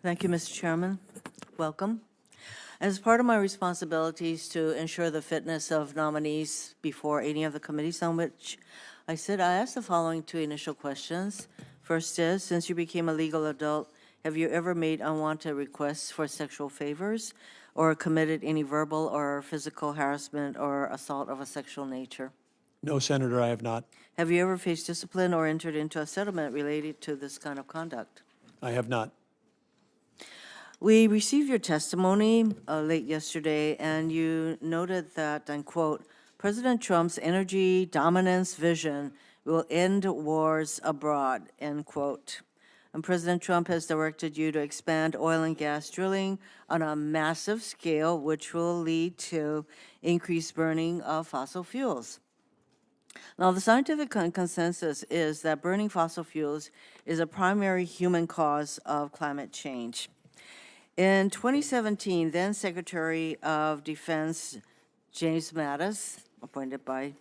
Thank you, Mr. Chairman. Welcome. As part of my responsibilities to ensure the fitness of nominees before any of the committees on which I sit, I ask the following two initial questions. First is, since you became a legal adult, have you ever made unwanted requests for sexual favors or committed any verbal or physical harassment or assault of a sexual nature? No, Senator, I have not. Have you ever faced discipline or entered into a settlement related to this kind of conduct? I have not. We received your testimony late yesterday, and you noted that, and quote, President Trump's energy dominance vision will end wars abroad, end quote. And President Trump has directed you to expand oil and gas drilling on a massive scale, which will lead to increased burning of fossil fuels. Now, the scientific consensus is that burning fossil fuels is a primary human cause of climate change. In 2017, then Secretary of Defense James Mattis, appointed by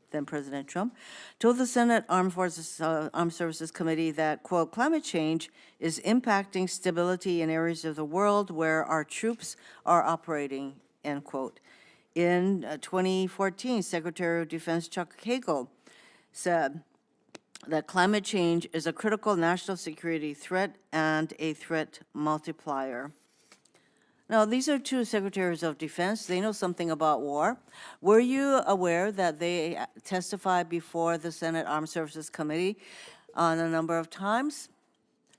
then President Trump, told the Senate Armed Services Committee that, quote, climate change is impacting stability in areas of the world where our troops are operating, end quote. In 2014, Secretary of Defense Chuck Hagel said that climate change is a critical national security threat and a threat multiplier. Now, these are two secretaries of defense. They know something about war. Were you aware that they testified before the Senate Armed Services Committee on a number of times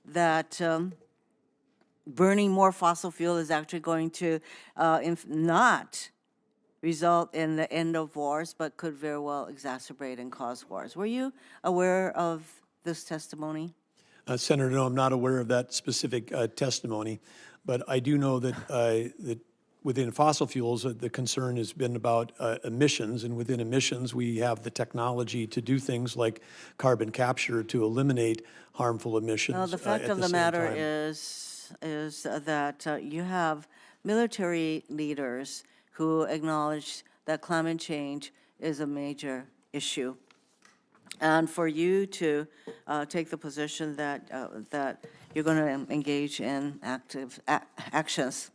that burning more fossil fuel is actually going to not result in the end of wars, but could very well exacerbate and cause wars? Were you aware of this testimony? Senator, no, I'm not aware of that specific testimony, but I do know that, that within fossil fuels, the concern has been about emissions, and within emissions, we have the technology to do things like carbon capture to eliminate harmful emissions. Well, the fact of the matter is that you have military leaders who acknowledge that climate change is a major issue. And for you to take the position that, that you're going to engage in actions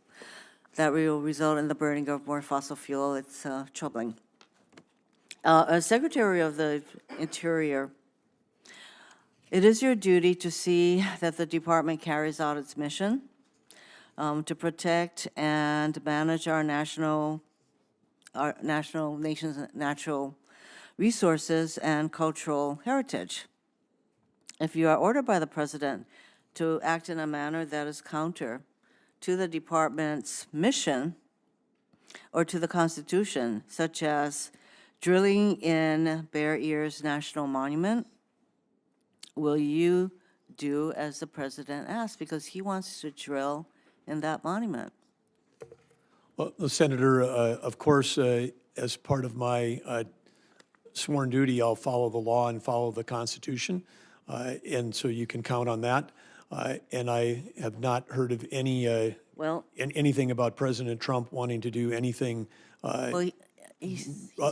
that will result in the burning of more fossil fuel, it's troubling. As Secretary of the Interior, it is your duty to see that the department carries out its mission to protect and manage our nation's natural resources and cultural heritage. If you are ordered by the President to act in a manner that is counter to the department's mission or to the Constitution, such as drilling in Bear Ears National Monument, will you do as the President asks? Because he wants to drill in that monument. Well, Senator, of course, as part of my sworn duty, I'll follow the law and follow the Constitution, and so you can count on that. And I have not heard of any anything about President Trump wanting to do anything Well,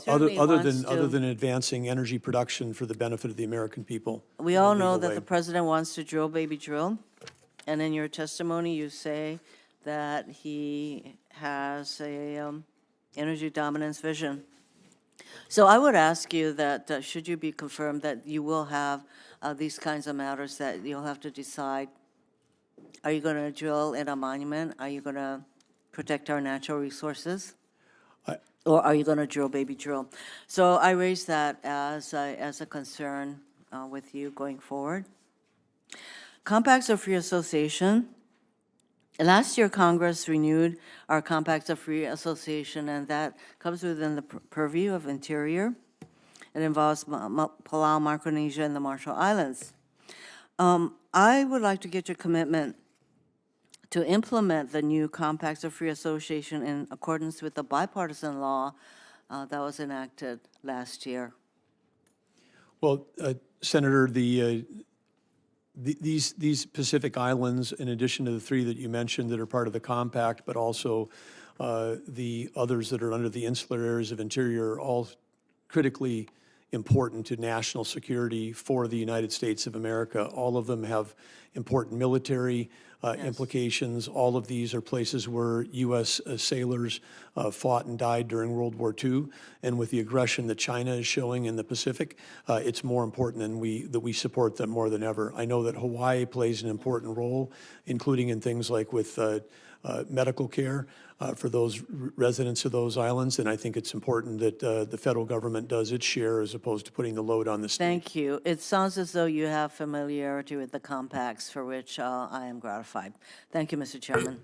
other than advancing energy production for the benefit of the American people. We all know that the President wants to drill, baby, drill. And in your testimony, you say that he has a energy dominance vision. So I would ask you that should you be confirmed that you will have these kinds of matters that you'll have to decide, are you going to drill in a monument? Are you going to protect our natural resources? Or are you going to drill, baby, drill? So I raise that as a concern with you going forward. Compacts of Free Association. Last year, Congress renewed our Compacts of Free Association, and that comes within the purview of Interior. It involves Palau, Micronesia, and the Marshall Islands. I would like to get your commitment to implement the new Compacts of Free Association in accordance with the bipartisan law that was enacted last year. Well, Senator, these Pacific Islands, in addition to the three that you mentioned that are part of the compact, but also the others that are under the insular areas of Interior, are all critically important to national security for the United States of America. All of them have important military implications. All of these are places where U.S. Sailors fought and died during World War II. And with the aggression that China is showing in the Pacific, it's more important that we support them more than ever. I know that Hawaii plays an important role, including in things like with medical care for those residents of those islands, and I think it's important that the federal government does its share as opposed to putting the load on the state. Thank you. It sounds as though you have familiarity with the compacts, for which I am gratified. Thank you, Mr. Chairman.